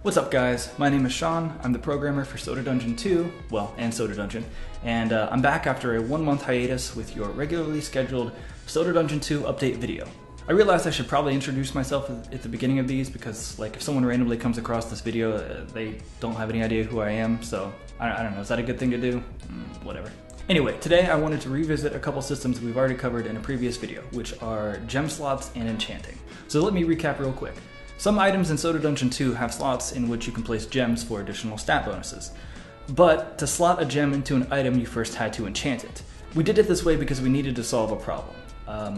What's up guys, my name is Sean, I'm the programmer for Soda Dungeon 2, and Soda Dungeon, and I'm back after a 1-month hiatus with your regularly scheduled Soda Dungeon 2 update video. I realized I should probably introduce myself at the beginning of these because if someone randomly comes across this video, they don't have any idea who I am, so I don't know, is that a good thing to do? Whatever. Anyway, today I wanted to revisit a couple systems we've already covered in a previous video, which are gem slots and enchanting. So let me recap real quick. Some items in Soda Dungeon 2 have slots in which you can place gems for additional stat bonuses. But to slot a gem into an item, you first had to enchant it. We did it this way because we needed to solve a problem.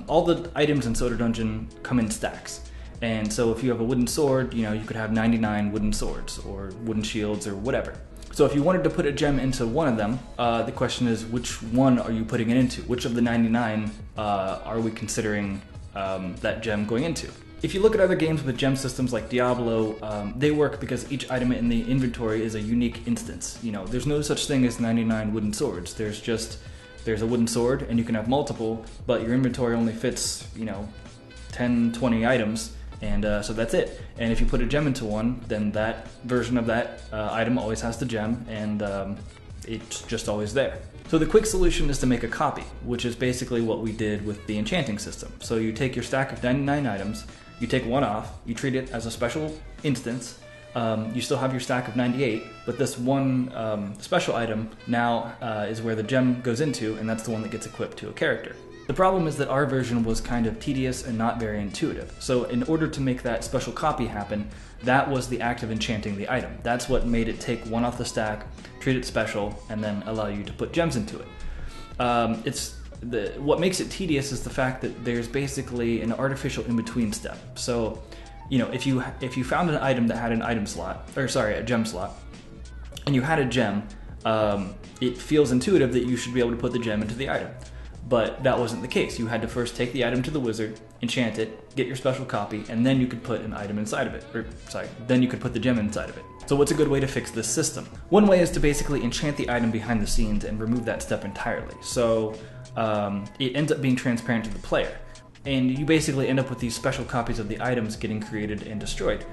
All the items in Soda Dungeon come in stacks. And so if you have a wooden sword, you could have 99 wooden swords or wooden shields or whatever. So if you wanted to put a gem into one of them, the question is which one are you putting it into? Which of the 99 are we considering that gem going into? If you look at other games with gem systems like Diablo, they work because each item in the inventory is a unique instance. There's no such thing as 99 wooden swords. There's a wooden sword, and you can have multiple, but your inventory only fits, 10, 20 items, and so that's it. And if you put a gem into one, then that version of that item always has the gem, and it's just always there. So the quick solution is to make a copy, which is basically what we did with the enchanting system. So you take your stack of 99 items, you take one off, you treat it as a special instance, you still have your stack of 98, but this one special item now is where the gem goes into, and that's the one that gets equipped to a character. The problem is that our version was kind of tedious and not very intuitive, so in order to make that special copy happen, that was the act of enchanting the item. That's what made it take one off the stack, treat it special, and then allow you to put gems into it. What makes it tedious is the fact that there's basically an artificial in-between step. So, if you found an item that had a gem slot, and you had a gem, it feels intuitive that you should be able to put the gem into the item. But that wasn't the case. You had to first take the item to the wizard, enchant it, get your special copy, and then you could put an item inside of it. Then you could put the gem inside of it. So what's a good way to fix this system? One way is to basically enchant the item behind the scenes and remove that step entirely. So it ends up being transparent to the player. And you basically end up with these special copies of the items getting created and destroyed.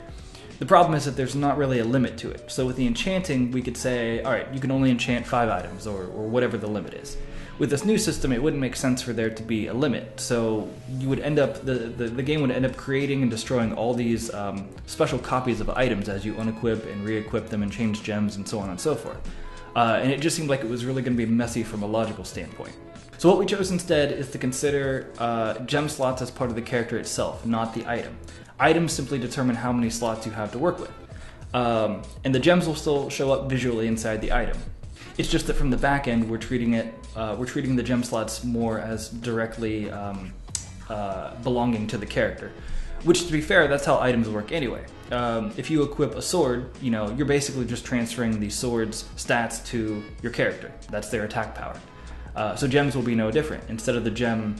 The problem is that there's not really a limit to it. So with the enchanting, we could say, all right, you can only enchant 5 items or whatever the limit is. With this new system, it wouldn't make sense for there to be a limit. So you would end up, the game would end up creating and destroying all these special copies of items as you unequip and re-equip them and change gems and so on and so forth. And it just seemed like it was really going to be messy from a logical standpoint. So what we chose instead is to consider gem slots as part of the character itself, not the item. Items simply determine how many slots you have to work with. And the gems will still show up visually inside the item. It's just that from the back end, we're treating the gem slots more as directly belonging to the character. Which, to be fair, that's how items work anyway. If you equip a sword, you're basically just transferring the sword's stats to your character. That's their attack power. So gems will be no different. Instead of the gem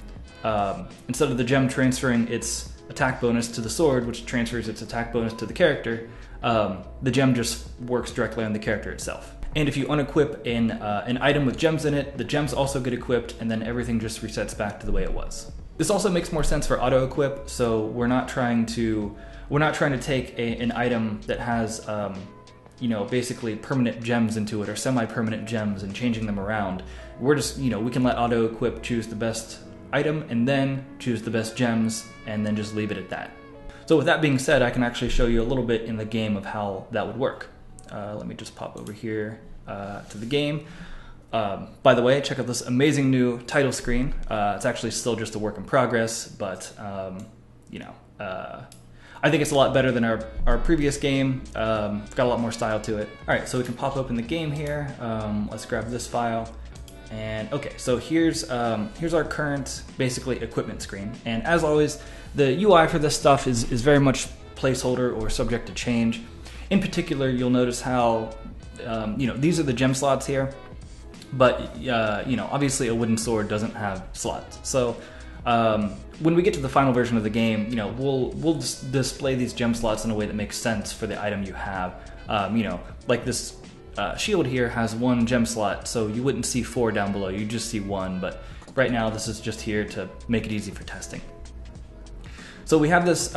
transferring its attack bonus to the sword, which transfers its attack bonus to the character, the gem just works directly on the character itself. And if you unequip an item with gems in it, the gems also get equipped, and then everything just resets back to the way it was. This also makes more sense for auto-equip, so we're not trying to take an item that has basically permanent gems into it or semi-permanent gems and changing them around. We're just, we can let auto-equip choose the best item and then choose the best gems and then just leave it at that. So with that being said, I can actually show you a little bit in the game of how that would work. Let me just pop over here to the game. By the way, check out this amazing new title screen. It's actually still just a work in progress, but I think it's a lot better than our previous game. Got a lot more style to it. All right, so we can pop open the game here. Let's grab this file. And okay, so here's our current basically equipment screen. And as always, the UI for this stuff is very much placeholder or subject to change. In particular, you'll notice how these are the gem slots here, but obviously a wooden sword doesn't have slots. So when we get to the final version of the game, we'll display these gem slots in a way that makes sense for the item you have. Like this shield here has 1 gem slot, so you wouldn't see 4 down below, you just see 1, but right now this is just here to make it easy for testing. So we have this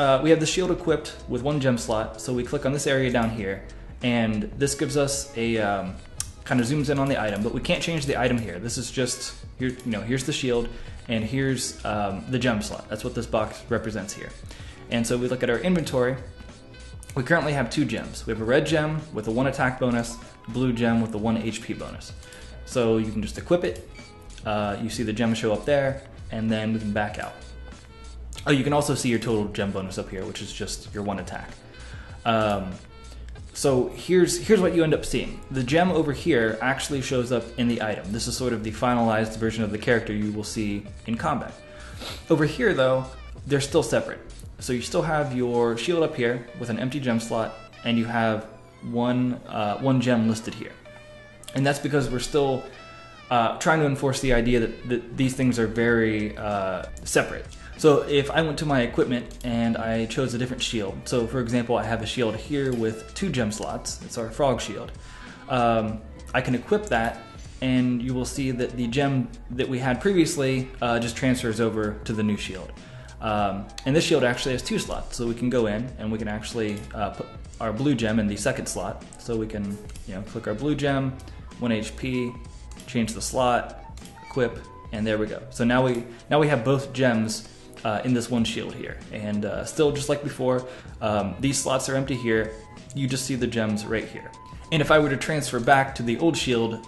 shield equipped with 1 gem slot. So we click on this area down here, and this gives us a kind of zooms in on the item, but we can't change the item here. This is just here. Here's the shield, and here's the gem slot. That's what this box represents here. And so we look at our inventory. We currently have 2 gems. We have a red gem with a 1 attack bonus, blue gem with a 1 HP bonus. So you can just equip it. You see the gem show up there, and then we can back out. Oh, you can also see your total gem bonus up here, which is just your 1 attack. So here's what you end up seeing. The gem over here actually shows up in the item. This is sort of the finalized version of the character you will see in combat. Over here though, they're still separate. So you still have your shield up here with an empty gem slot, and you have one gem listed here. And that's because we're still trying to enforce the idea that these things are very separate. So if I went to my equipment and I chose a different shield, so for example I have a shield here with 2 gem slots, it's our frog shield, I can equip that, and you will see that the gem that we had previously just transfers over to the new shield. And this shield actually has 2 slots, so we can go in and we can actually put our blue gem in the second slot. So we can click our blue gem, 1 HP, change the slot, equip, and there we go. So now we have both gems in this one shield here, and still just like before, these slots are empty here. You just see the gems right here. And if I were to transfer back to the old shield,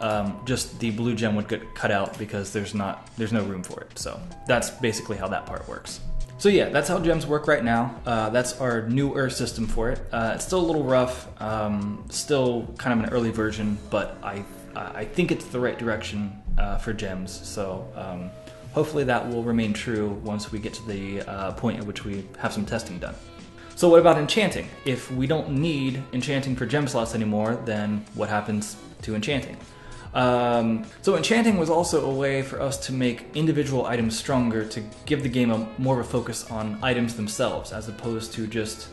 just the blue gem would get cut out because there's no room for it. So that's basically how that part works. So yeah, that's how gems work right now. That's our newer system for it. It's still a little rough, still kind of an early version, but I think it's the right direction for gems. So hopefully that will remain true once we get to the point at which we have some testing done. So what about enchanting? If we don't need enchanting for gem slots anymore, then what happens to enchanting? So enchanting was also a way for us to make individual items stronger, to give the game more of a focus on items themselves, as opposed to just,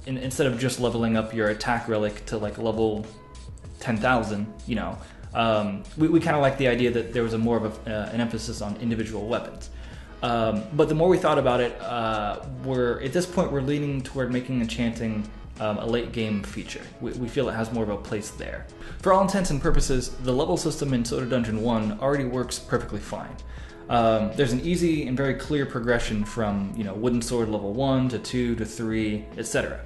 instead of just leveling up your attack relic to like level 10,000, we kind of like the idea that there was a more of an emphasis on individual weapons. But the more we thought about it, at this point we're leaning toward making enchanting a late game feature. We feel it has more of a place there. For all intents and purposes, the level system in Soda Dungeon 1 already works perfectly fine. There's an easy and very clear progression from wooden sword level 1 to 2 to 3, etc.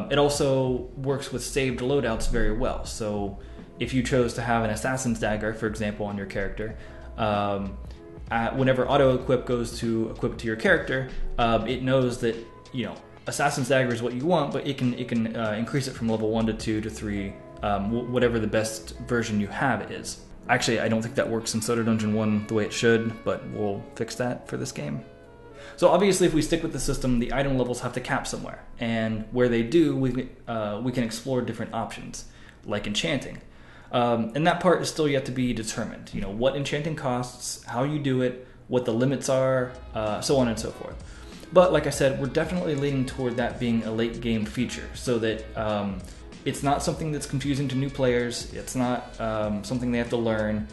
It also works with saved loadouts very well. So if you chose to have an assassin's dagger, for example, on your character, whenever auto equip goes to equip it to your character, it knows that assassin's dagger is what you want, but it can increase it from level 1 to 2 to 3, whatever the best version you have is. Actually, I don't think that works in Soda Dungeon 1 the way it should, but we'll fix that for this game. So obviously, if we stick with the system, the item levels have to cap somewhere, and where they do, we can explore different options, like enchanting. And that part is still yet to be determined. What enchanting costs, how you do it, what the limits are, so on and so forth. But like I said, we're definitely leaning toward that being a late game feature, so that it's not something that's confusing to new players. It's not something they have to learn.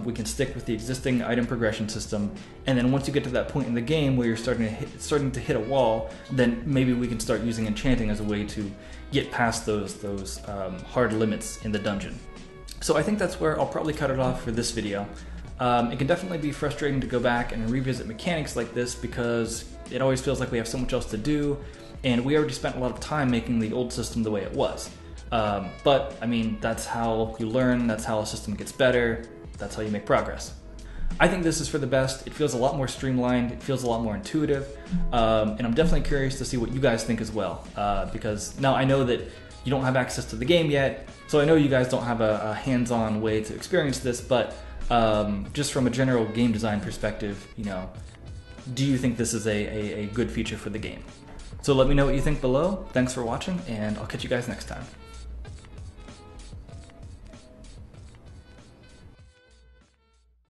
We can stick with the existing item progression system, and then once you get to that point in the game where you're starting to hit a wall, then maybe we can start using enchanting as a way to get past those hard limits in the dungeon. So I think that's where I'll probably cut it off for this video. It can definitely be frustrating to go back and revisit mechanics like this because it always feels like we have so much else to do, and we already spent a lot of time making the old system the way it was. But I mean, that's how you learn, that's how a system gets better, that's how you make progress. I think this is for the best. It feels a lot more streamlined, it feels a lot more intuitive, and I'm definitely curious to see what you guys think as well, because now I know that you don't have access to the game yet, so I know you guys don't have a hands-on way to experience this, but just from a general game design perspective, do you think this is a good feature for the game? So let me know what you think below. Thanks for watching, and I'll catch you guys next time.